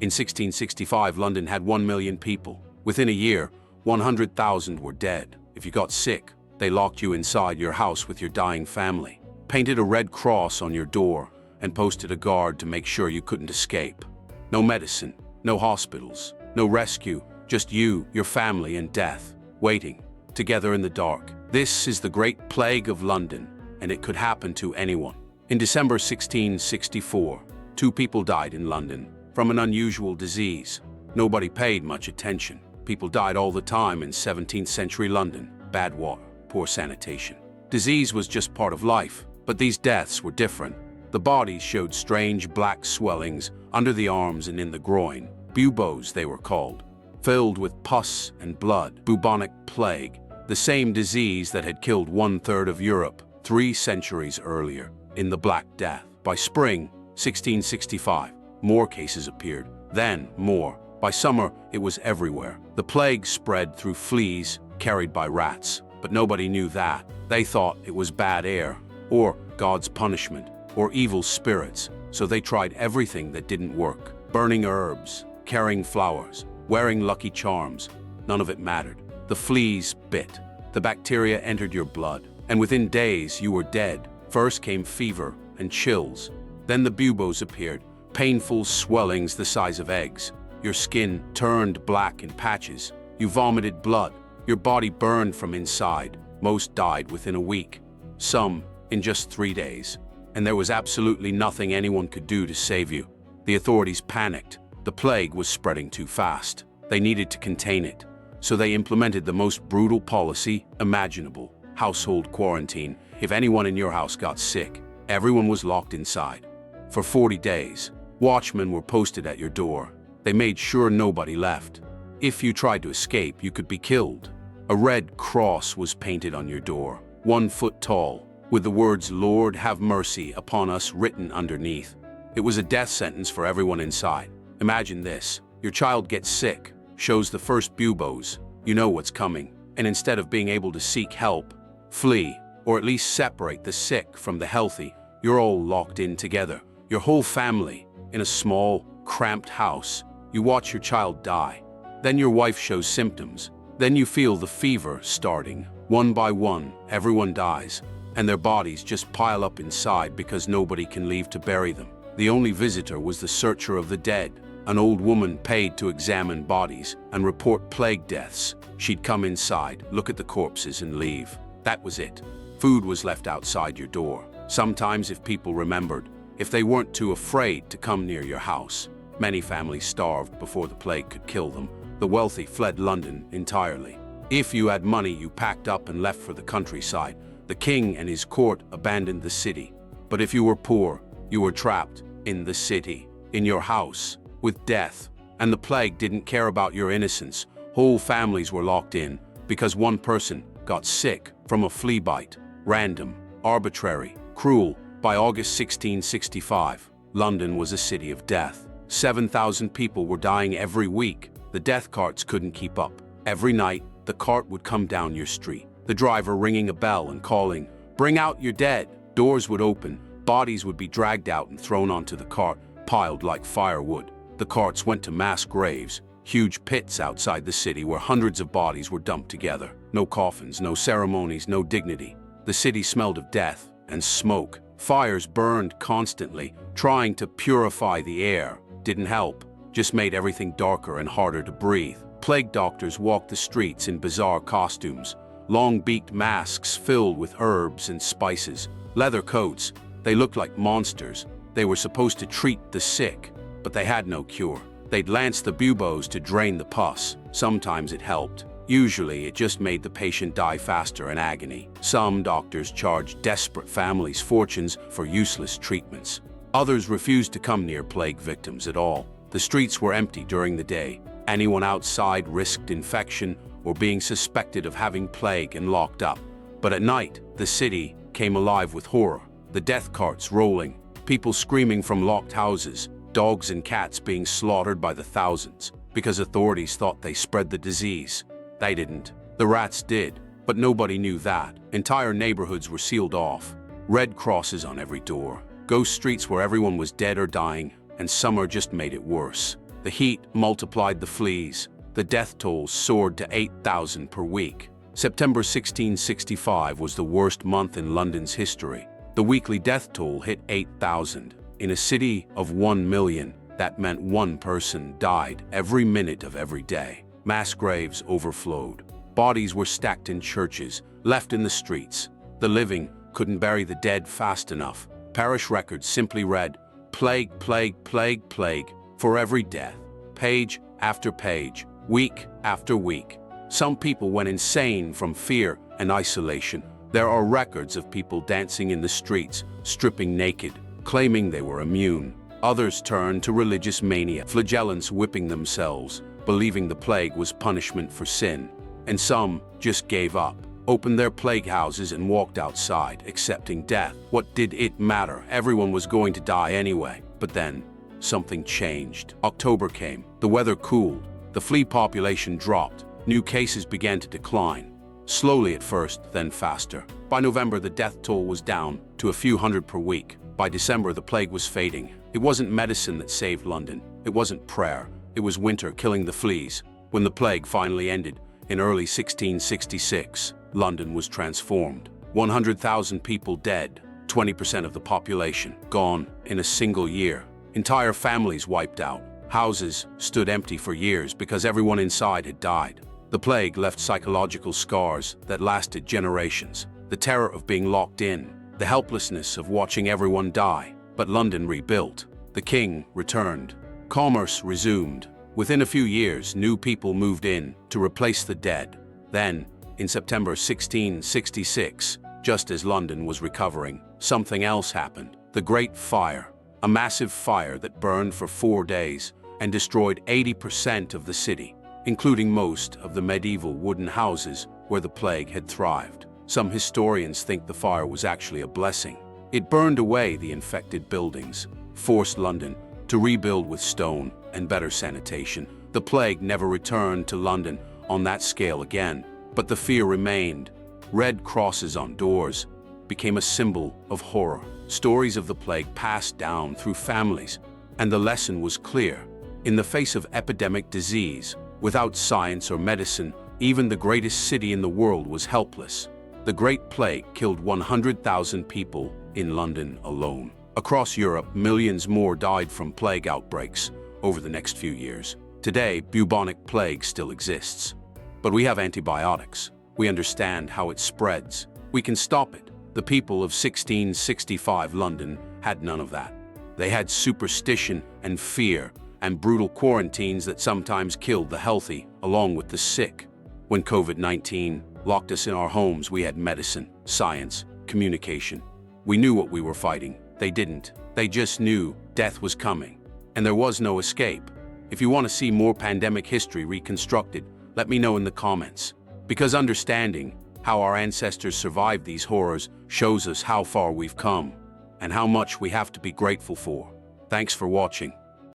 In 1665, London had 1 million people. Within a year, 100,000 were dead. If you got sick, they locked you inside your house with your dying family, painted a red cross on your door, and posted a guard to make sure you couldn't escape. No medicine, no hospitals, no rescue, just you, your family, and death, waiting, together in the dark. This is the Great Plague of London, and it could happen to anyone. In December 1664, 2 people died in London from an unusual disease. Nobody paid much attention. People died all the time in 17th century London. Bad water, poor sanitation. Disease was just part of life, but these deaths were different. The bodies showed strange black swellings under the arms and in the groin. Buboes, they were called, filled with pus and blood. Bubonic plague, the same disease that had killed 1/3 of Europe 3 centuries earlier in the Black Death. By spring 1665, more cases appeared, then more. By summer, it was everywhere. The plague spread through fleas carried by rats, but nobody knew that. They thought it was bad air, or God's punishment, or evil spirits, so they tried everything that didn't work. Burning herbs, carrying flowers, wearing lucky charms. None of it mattered. The fleas bit. The bacteria entered your blood, and within days you were dead. First came fever and chills. Then the buboes appeared, painful swellings the size of eggs. Your skin turned black in patches. You vomited blood. Your body burned from inside. Most died within a week. Some in just 3 days. And there was absolutely nothing anyone could do to save you. The authorities panicked. The plague was spreading too fast. They needed to contain it. So they implemented the most brutal policy imaginable: household quarantine. If anyone in your house got sick, everyone was locked inside. For 40 days, watchmen were posted at your door. They made sure nobody left. If you tried to escape, you could be killed. A red cross was painted on your door, 1 foot tall, with the words "Lord, have mercy upon us" written underneath. It was a death sentence for everyone inside. Imagine this: your child gets sick, shows the first buboes, you know what's coming, and instead of being able to seek help, flee, or at least separate the sick from the healthy, you're all locked in together, your whole family, in a small, cramped house. You watch your child die. Then your wife shows symptoms. Then you feel the fever starting. One by one, everyone dies, and their bodies just pile up inside because nobody can leave to bury them. The only visitor was the searcher of the dead, an old woman paid to examine bodies and report plague deaths. She'd come inside, look at the corpses, and leave. That was it. Food was left outside your door. Sometimes, if people remembered, if they weren't too afraid to come near your house. Many families starved before the plague could kill them. The wealthy fled London entirely. If you had money, you packed up and left for the countryside. The king and his court abandoned the city. But if you were poor, you were trapped in the city, in your house, with death. And the plague didn't care about your innocence. Whole families were locked in because one person got sick from a flea bite. Random, arbitrary, cruel. By August 1665, London was a city of death. 7,000 people were dying every week. The death carts couldn't keep up. Every night, the cart would come down your street, the driver ringing a bell and calling, "Bring out your dead." Doors would open, bodies would be dragged out and thrown onto the cart, piled like firewood. The carts went to mass graves, huge pits outside the city where hundreds of bodies were dumped together. No coffins, no ceremonies, no dignity. The city smelled of death and smoke. Fires burned constantly, trying to purify the air. Didn't help, just made everything darker and harder to breathe. Plague doctors walked the streets in bizarre costumes, long-beaked masks filled with herbs and spices, leather coats. They looked like monsters. They were supposed to treat the sick, but they had no cure. They'd lance the buboes to drain the pus. Sometimes it helped. Usually, it just made the patient die faster in agony. Some doctors charged desperate families fortunes for useless treatments. Others refused to come near plague victims at all. The streets were empty during the day. Anyone outside risked infection or being suspected of having plague and locked up. But at night, the city came alive with horror. The death carts rolling, people screaming from locked houses, dogs and cats being slaughtered by the thousands because authorities thought they spread the disease. They didn't. The rats did, but nobody knew that. Entire neighborhoods were sealed off. Red crosses on every door. Ghost streets where everyone was dead or dying, and summer just made it worse. The heat multiplied the fleas. The death toll soared to 8,000 per week. September 1665 was the worst month in London's history. The weekly death toll hit 8,000. In a city of 1 million, that meant one person died every minute of every day. Mass graves overflowed. Bodies were stacked in churches, left in the streets. The living couldn't bury the dead fast enough. Parish records simply read, plague, plague, plague, plague, for every death. Page after page, week after week. Some people went insane from fear and isolation. There are records of people dancing in the streets, stripping naked, claiming they were immune. Others turned to religious mania, flagellants whipping themselves, believing the plague was punishment for sin. And some just gave up, opened their plague houses and walked outside, accepting death. What did it matter? Everyone was going to die anyway. But then, something changed. October came. The weather cooled. The flea population dropped. New cases began to decline. Slowly at first, then faster. By November, the death toll was down to a few hundred per week. By December, the plague was fading. It wasn't medicine that saved London. It wasn't prayer. It was winter killing the fleas. When the plague finally ended, in early 1666, London was transformed. 100,000 people dead, 20% of the population gone in a single year. Entire families wiped out. Houses stood empty for years because everyone inside had died. The plague left psychological scars that lasted generations. The terror of being locked in, the helplessness of watching everyone die. But London rebuilt. The king returned. Commerce resumed. Within a few years, new people moved in to replace the dead. Then, in September 1666, just as London was recovering, something else happened. The Great Fire. A massive fire that burned for 4 days and destroyed 80% of the city, including most of the medieval wooden houses where the plague had thrived. Some historians think the fire was actually a blessing. It burned away the infected buildings, forced London to rebuild with stone and better sanitation. The plague never returned to London on that scale again, but the fear remained. Red crosses on doors became a symbol of horror. Stories of the plague passed down through families, and the lesson was clear. In the face of epidemic disease, without science or medicine, even the greatest city in the world was helpless. The Great Plague killed 100,000 people in London alone. Across Europe, millions more died from plague outbreaks over the next few years. Today, bubonic plague still exists, but we have antibiotics. We understand how it spreads. We can stop it. The people of 1665 London had none of that. They had superstition and fear and brutal quarantines that sometimes killed the healthy along with the sick. When COVID-19 locked us in our homes, we had medicine, science, communication. We knew what we were fighting. They didn't. They just knew death was coming, and there was no escape. If you want to see more pandemic history reconstructed, let me know in the comments. Because understanding how our ancestors survived these horrors shows us how far we've come and how much we have to be grateful for. Thanks for watching.